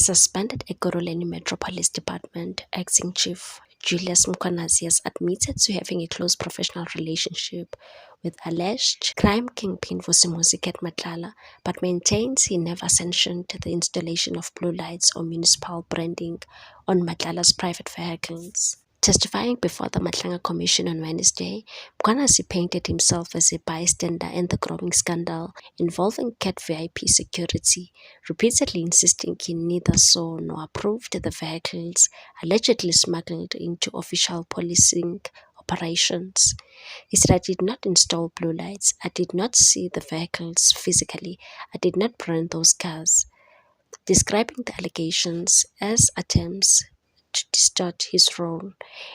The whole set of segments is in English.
suspended Ekurhuleni Metropolitan Department acting chief Julius Mkhwanazi has admitted to having a close professional relationship with alleged crime kingpin Vusimuzi Cat Matlala, but maintains he never sanctioned the installation of blue lights or municipal branding on Matlala's private vehicles. Testifying before the Matlanga Commission on Wednesday, Mkhwanazi painted himself as a bystander in the growing scandal involving Cat VIP security, repeatedly insisting he neither saw nor approved the vehicles allegedly smuggled into official policing operations. He said, "I did not install blue lights, I did not see the vehicles physically, I did not burn those cars," describing the allegations as attempts to distort his role.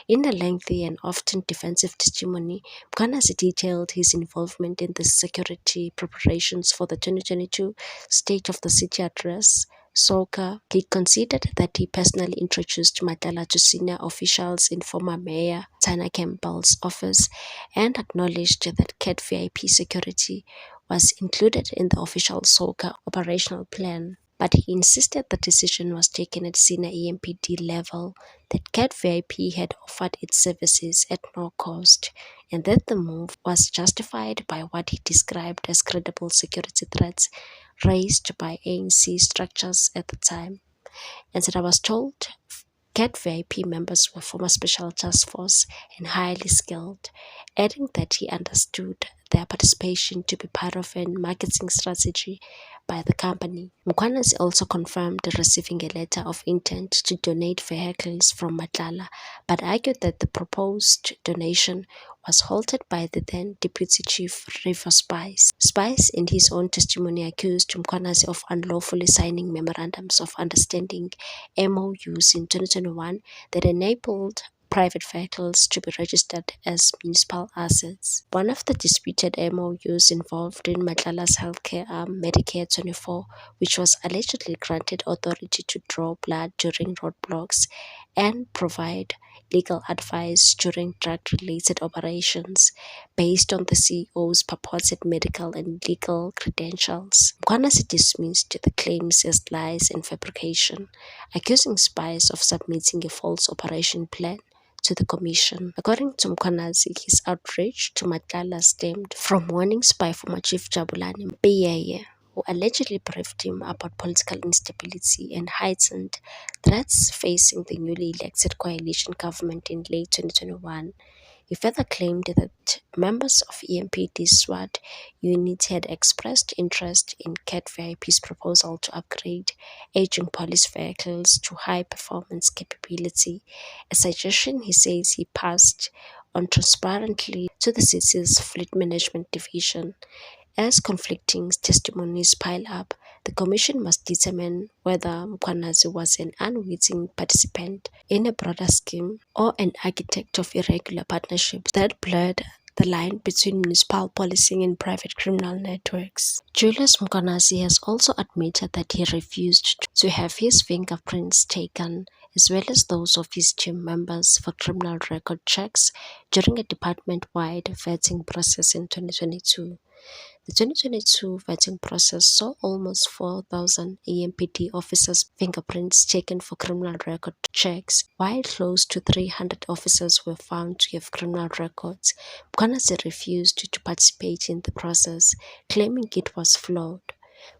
In a lengthy and often defensive testimony, Mkhwanazi detailed his involvement in the security preparations for the 2022 State of the City Address. Soka, he considered that he personally introduced Matlala to senior officials in former Mayor Tana Campbell's office and acknowledged that Cat VIP security was included in the official Soka operational plan. But he insisted the decision was taken at senior EMPD level, that Cat VIP had offered its services at no cost, and that the move was justified by what he described as credible security threats raised by ANC structures at the time. And said, "I was told Cat VIP members were former special task force and highly skilled," adding that he understood their participation to be part of a marketing strategy by the company. Mkhwanazi also confirmed receiving a letter of intent to donate vehicles from Matlala, but argued that the proposed donation was halted by the then Deputy Chief River Spice. Spice, in his own testimony, accused Mkhwanazi of unlawfully signing memorandums of understanding MOUs in 2021 that enabled private vehicles to be registered as municipal assets. One of the disputed MOUs involved in Matlala's healthcare arm, Medicare 24, which was allegedly granted authority to draw blood during roadblocks and provide legal advice during drug-related operations based on the CEO's purported medical and legal credentials. Mkhwanazi dismissed the claims as lies and fabrication, accusing Spice of submitting a false operation plan to the commission. According to Mkhwanazi, his outrage to Matlala stemmed from warnings by former Chief Jabulani Mpiyeye, who allegedly briefed him about political instability and heightened threats facing the newly elected coalition government in late 2021. He further claimed that members of EMPD's SWAT unit had expressed interest in Cat VIP's proposal to upgrade aging police vehicles to high-performance capability, a suggestion he says he passed on transparently to the city's Fleet Management Division. As conflicting testimonies pile up, the commission must determine whether Mkhwanazi was an unwitting participant in a broader scheme or an architect of irregular partnerships that blurred the line between municipal policing and private criminal networks. Julius Mkhwanazi has also admitted that he refused to have his fingerprints taken, as well as those of his team members, for criminal record checks during a department-wide vetting process in 2022. The 2022 vetting process saw almost 4,000 EMPD officers' fingerprints taken for criminal record checks, while close to 300 officers were found to have criminal records. Mkhwanazi refused to participate in the process, claiming it was flawed.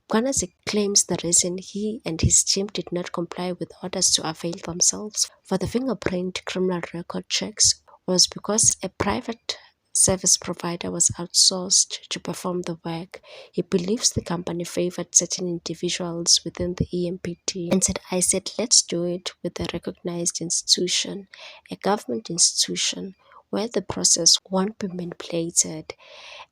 Mkhwanazi claims the reason he and his team did not comply with orders to avail themselves for the fingerprint criminal record checks was because a private service provider was outsourced to perform the work. He believes the company favored certain individuals within the EMPD and said, "I said, let's do it with a recognized institution, a government institution, where the process won't be manipulated."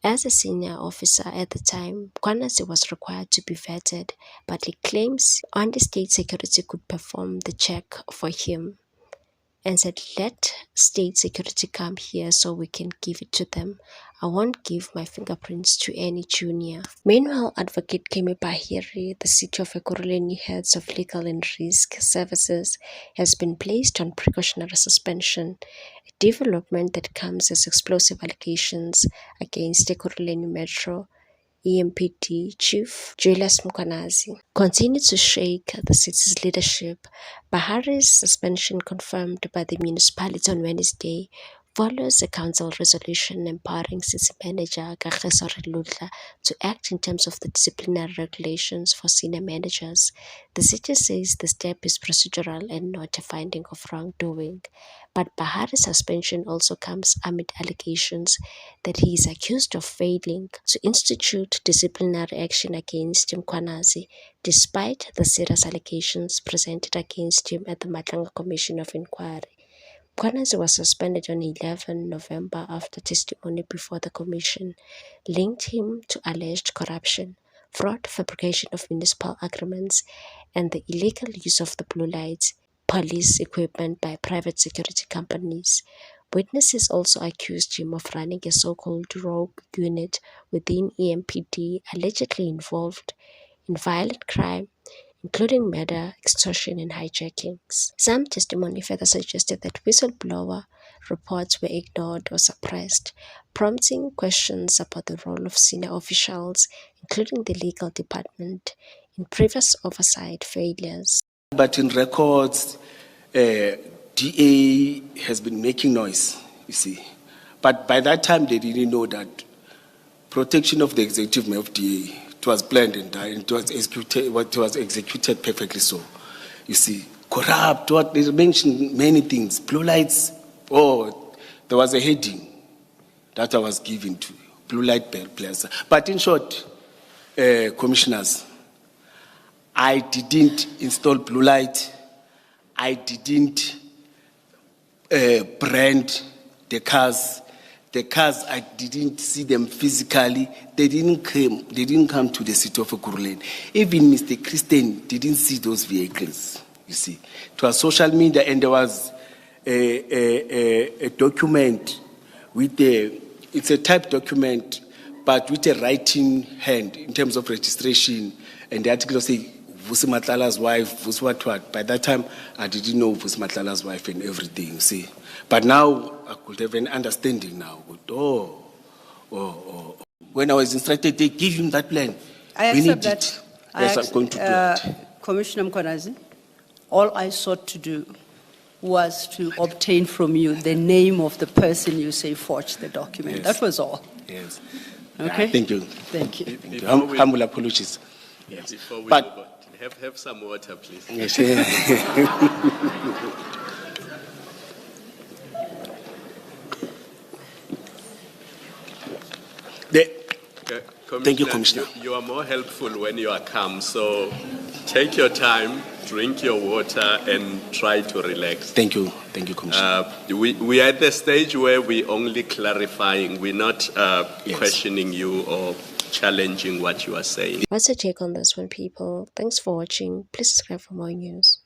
As a senior officer at the time, Mkhwanazi was required to be vetted, but he claims only state security could perform the check for him, and said, "Let state security come here so we can give it to them. I won't give my fingerprints to any junior." Meanwhile, Advocate Kemi Bahiri, the City of Ekurhuleni Heads of Legal and Risk Services, has been placed on precautionary suspension, a development that comes as explosive allegations against Ekurhuleni Metro EMPD Chief Julius Mkhwanazi continued to shake the city's leadership. Bahari's suspension, confirmed by the municipality on Wednesday, follows a council resolution empowering city manager Kagiso Redludla to act in terms of the disciplinary regulations for senior managers. The city says the step is procedural and not a finding of wrongdoing. But Bahari's suspension also comes amid allegations that he is accused of failing to institute disciplinary action against Mkhwanazi, despite the serious allegations presented against him at the Matlanga Commission of Inquiry. Mkhwanazi was suspended on 11 November after testimony before the commission linked him to alleged corruption, fraud, fabrication of municipal agreements, and the illegal use of the blue light police equipment by private security companies. Witnesses also accused him of running a so-called rogue unit within EMPD allegedly involved in violent crime, including murder, extortion, and hijackings. Some testimony further suggested that whistleblower reports were ignored or suppressed, prompting questions about the role of senior officials, including the legal department, in previous oversight failures. But in records, DA has been making noise, you see. But by that time, they didn't know that protection of the executive mayor of DA, it was planned and it was executed perfectly so. You see, corrupt, what they mentioned many things, blue lights. Oh, there was a heading that I was given to blue light players. But in short, commissioners, I didn't install blue light. I didn't brand the cars. The cars, I didn't see them physically. They didn't come to the city of Ekurhuleni. Even Mr. Christian didn't see those vehicles, you see. It was social media, and there was a document with it's a type document, but with a writing hand in terms of registration. And the article say, Vusi Matlala's wife, Vusi what. By that time, I didn't know Vusi Matlala's wife and everything, you see. But now, I could have an understanding now. When I was instructed, they give him that plan. I accept that. Yes, I'm going to do it. Commissioner Mkhwanazi, all I sought to do was to obtain from you the name of the person you say forged the document. Yes. That was all. Yes. Okay? Thank you. Thank you. Humble apologies. Yes. Before we But- move on, have some water, please. Yes. Thank you, Commissioner. You are more helpful when you are calm, so take your time, drink your water, and try to relax. Thank you, Commissioner. We are at the stage where we're only clarifying. We're not Yes. questioning you or challenging what you are saying. What's your take on this one, people? Thanks for watching. Please subscribe for more news.